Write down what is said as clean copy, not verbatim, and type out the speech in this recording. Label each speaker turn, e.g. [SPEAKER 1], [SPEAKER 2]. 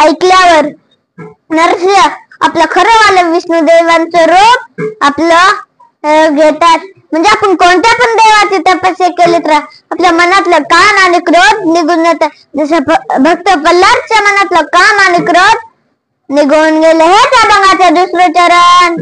[SPEAKER 1] ऐकल्यावर नरसिंह आपलं खरं वालं विष्णुदेवांचं रूप आपलं घेतात. म्हणजे आपण कोणत्या पण देवाची तपस्या केली तर आपल्या मनातलं काम आणि क्रोध निघून जातात. जसं भक्त प्रल्हादच्या मनातलं काम आणि क्रोध निघून गेले. हेच अभंगाचे दुसरे चरण.